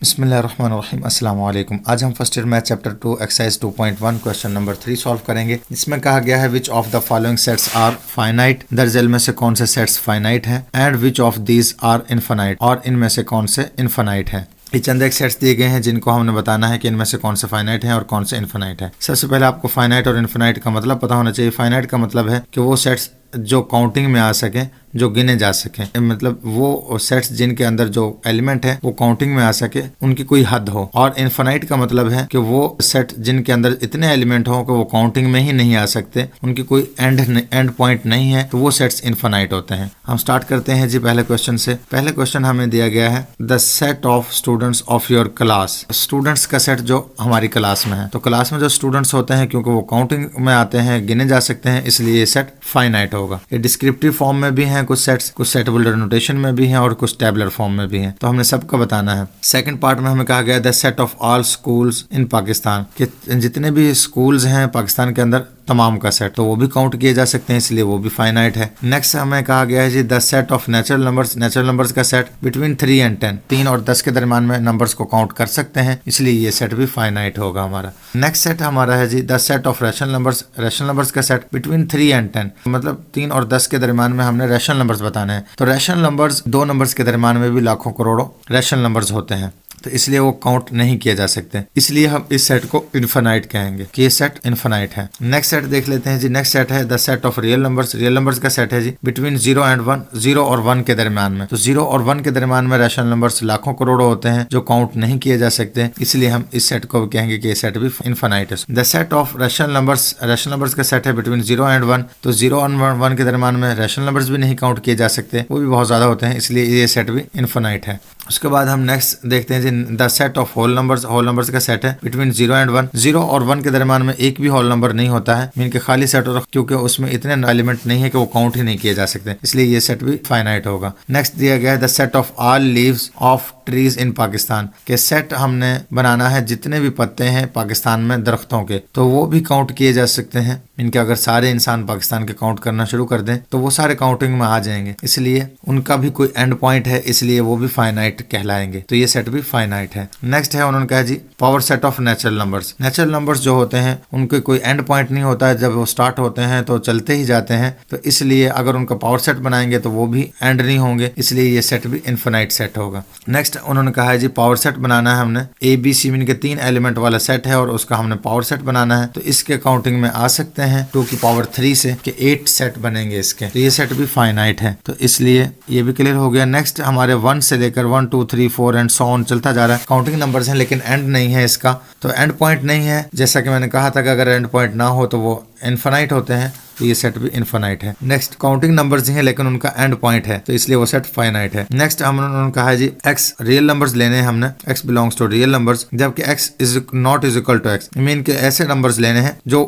बिस्मिल्लाहिर्रहमानिर्रहीम अस्सलाम वालेकुम। आज हम first year math chapter 2 exercise 2.1 question number 3 solve करेंगे। इसमें कहा गया है which of the following sets are finite, दरअसल में से कौन से सेट्स फाइनाइट हैं, and which of these are infinite, और इनमें से कौन से इनफाइनाइट हैं। ये चंद एक सेट्स दिए गए हैं जिनको हमने बताना है कि इनमें से कौन से फाइनाइट हैं और कौन से इनफाइनाइट है। सबसे पहले आपको फाइनाइट और इनफाइनाइट का मतलब पता होना चाहिए। फाइनाइट का मतलब है कि वो सेट्स जो काउंटिंग में आ सके, जो गिने जा सके, मतलब वो सेट्स जिनके अंदर जो एलिमेंट है वो काउंटिंग में आ सके, उनकी कोई हद हो। और इनफाइनाइट का मतलब है कि वो सेट जिनके अंदर इतने एलिमेंट हो कि वो काउंटिंग में ही नहीं आ सकते, उनकी कोई एंड पॉइंट नहीं है, तो वो सेट्स इनफाइनाइट होते हैं। हम स्टार्ट करते हैं जी पहले क्वेश्चन से। पहले क्वेश्चन हमें दिया गया है the set of students of your class. Students का सेट जो हमारी क्लास में है, तो क्लास में जो स्टूडेंट्स होते हैं क्योंकि वो काउंटिंग में आते हैं, गिने जा सकते हैं, इसलिए ये सेट फाइनाइट होगा। ये डिस्क्रिप्टिव फॉर्म में भी हैं कुछ सेट्स, कुछ सेट बुल्डर नोटेशन में भी हैं और कुछ टेबलर फॉर्म में भी हैं, तो हमने सबका बताना है। सेकंड पार्ट में हमें कहा गया the set of all schools in Pakistan, कि जितने भी स्कूल्स हैं पाकिस्तान के अंदर तमाम का सेट, तो वो भी काउंट किए जा सकते हैं, इसलिए वो भी फाइनाइट है। नेक्स्ट हमें कहा गया है जी the set of natural numbers, natural numbers का सेट बिटवीन 3 and 10, 3 और 10 के दरमियान में नंबर्स को काउंट कर सकते हैं, इसलिए ये सेट भी फाइनाइट होगा हमारा। नेक्स्ट सेट हमारा है जी the set of rational numbers, rational numbers का सेट बिटवीन 3 and 10, मतलब 3 और 10 के दरमियान में हमने रैशनल नंबर्स बताने हैं। तो रैशनल नंबर्स, दो नंबर्स के दरमियान में भी लाखों करोड़ों रैशनल नंबर्स होते हैं, तो इसलिए वो काउंट नहीं किए जा सकते, इसलिए हम इस सेट को इनफाइनाइट कहेंगे कि ये सेट इनफाइनाइट है। नेक्स्ट सेट देख लेते हैं जी। नेक्स्ट सेट है the set of real numbers, real numbers का सेट है जी बिटवीन 0 and 1, 0 और 1 के दरमियान में। तो 0 और 1 के दरमियान में रैशनल नंबर्स लाखों करोड़ों होते हैं जो काउंट नहीं किए जा सकते, इसलिए हम इस सेट को कहेंगे कि ये सेट भी इनफाइनाइट है। The set of rational numbers, rational numbers का सेट है बिटवीन 0 and 1, तो 0 और 1 के दरमियान में रैशनल नंबर्स भी नहीं काउंट किए जा सकते, वो भी बहुत ज्यादा होते हैं, इसलिए ये सेट भी इनफाइनाइट है। उसके बाद हम नेक्स्ट देखते हैं जी the set of whole numbers, whole numbers का सेट है बिटवीन 0 and 1, 0 और 1 के दरमियान में एक भी होल नंबर नहीं होता है, मीन के खाली सेट, और क्योंकि उसमें इतने एलिमेंट नहीं है कि वो काउंट ही नहीं किए जा सकते, इसलिए ये सेट भी फाइनाइट होगा। नेक्स्ट दिया गया है the set of all leaves of trees in Pakistan, के सेट हमने बनाना है जितने भी पत्ते हैं पाकिस्तान में दरख्तों के, तो वो भी काउंट किए जा सकते हैं। इनके अगर सारे इंसान पाकिस्तान के काउंट करना शुरू कर दें तो वो सारे काउंटिंग में आ जाएंगे, इसलिए उनका भी कोई एंड पॉइंट है, इसलिए वो भी फाइनाइट कहलाएंगे, तो ये सेट भी फाइनाइट है। नेक्स्ट है उन्होंने कहा जी power set of natural numbers. Natural numbers जो होते हैं उनके कोई एंड पॉइंट नहीं होता है, जब वो स्टार्ट होते हैं तो चलते ही जाते हैं, तो इसलिए अगर उनका पावर सेट बनाएंगे तो वो भी एंड नहीं होंगे, इसलिए ये सेट भी इनफाइनाइट सेट होगा। नेक्स्ट उन्होंने कहा है जी पावर सेट बनाना है हमने, ABC मीन के 3 एलिमेंट वाला सेट है और उसका हमने पावर सेट बनाना है, तो इसके काउंटिंग में आ सकते हैं 2 की पावर 3 से कि 8 सेट बनेंगे इसके, तो ये सेट भी फाइनाइट है, तो इसलिए ये भी क्लियर हो गया। नेक्स्ट हमारे 1 से लेकर 1 2 3 4 एंड सो ऑन चलता जा रहा है, काउंटिंग नंबर्स हैं लेकिन एंड नहीं है इसका, तो एंड पॉइंट नहीं है, जैसा कि मैंने कहा था कि अगर एंड पॉइंट ना हो तो वो इनफाइनाइट होते हैं, तो ये सेट भी इनफाइनाइट है। नेक्स्ट काउंटिंग नंबर्स हैं लेकिन उनका एंड पॉइंट है, तो इसलिए वो सेट फाइनाइट है। नेक्स्ट उन्होंने कहा है जी x रियल नंबर्स लेने हैं हमने, x belongs to real numbers, जबकि x is not is equal to x, mean के ऐसे नंबर्स लेने हैं जो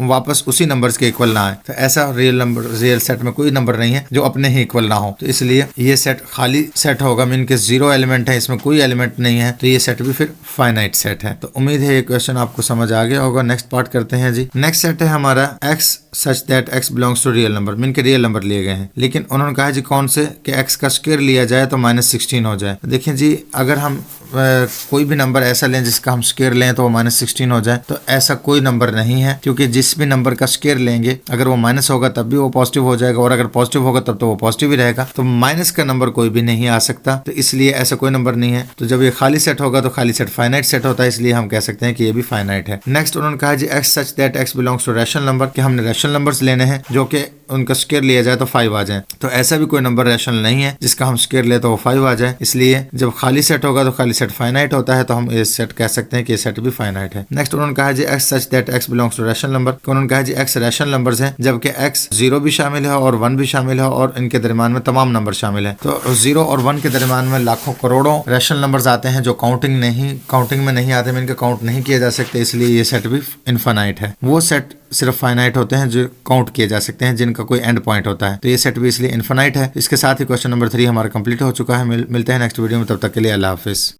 वापस उसी नंबर्स के इक्वल ना आए, तो ऐसा रियल नंबर, रियल सेट में कोई नंबर नहीं है जो अपने ही इक्वल ना हो, तो इसलिए ये सेट खाली सेट होगा, मीन के 0 एलिमेंट है, इसमें कोई एलिमेंट नहीं है, तो ये सेट भी फिर फाइनाइट सेट है। तो उम्मीद है ये क्वेश्चन आपको समझ आ गया होगा। नेक्स्ट पार्ट करते हैं जी। नेक्स्ट सेट है हमारा x such that x belongs to real number, mean के रियल नंबर लिए गए हैं, लेकिन उन्होंने कहा जी कौन से कि x का स्क्वायर लिया जाए तो -16 हो जाए। देखिए जी अगर हम कोई भी नंबर ऐसा लें जिसका हम स्क्वायर लें तो वो -16 हो जाए, तो ऐसा कोई नंबर नहीं है, क्योंकि जिस भी नंबर का स्क्वायर लेंगे अगर वो माइनस होगा तब भी वो पॉजिटिव हो जाएगा, और अगर पॉजिटिव होगा तब तो वो पॉजिटिव ही रहेगा, तो माइनस का नंबर कोई भी नहीं आ सकता, तो इसलिए ऐसा कोई नंबर नहीं है। तो जब ये खाली सेट होगा तो खाली सेट फाइनाइट सेट होता है, इसलिए हम कह सकते हैं कि ये भी फाइनाइट है। नेक्स्ट उन्होंने कहा जी x such that x belongs to rational number, कि हमने रैशनल नंबर्स लेने हैं जो कि उनका स्क्वायर लिया जाए तो 5 आ जाए, तो ऐसा भी कोई नंबर रैशनल नहीं है जिसका हम स्क्वायर ले तो वो 5 आ जाए, इसलिए जब खाली सेट होगा तो खाली सेट फाइनाइट होता है, तो हम ये सेट कह सकते हैं कि ये सेट भी फाइनाइट है। नेक्स्ट उन्होंने कहा जी x such that x belongs to rational number, उन्होंने कहा जी x रैशनल नंबर्स हैं, जबकि x 0 भी शामिल है और 1 भी शामिल है और इनके दरमियान में तमाम नंबर शामिल है, तो 0 और 1 के दरमियान में लाखों करोड़ों रैशनल नंबर्स आते हैं जो काउंटिंग में नहीं आते, इनके काउंट नहीं किए जा सकते, इसलिए ये सेट भी इनफाइनाइट है। वो सेट सिर्फ फाइनाइट होते हैं जो काउंट किए जा सकते हैं, जिनका कोई एंड पॉइंट होता है, तो ये सेट भी इसलिए इनफाइनाइट है। इसके साथ ही क्वेश्चन नंबर 3 हमारा कंप्लीट हो चुका है। मिलते हैं नेक्स्ट वीडियो में, तब तक के लिए अल्लाह हाफिज।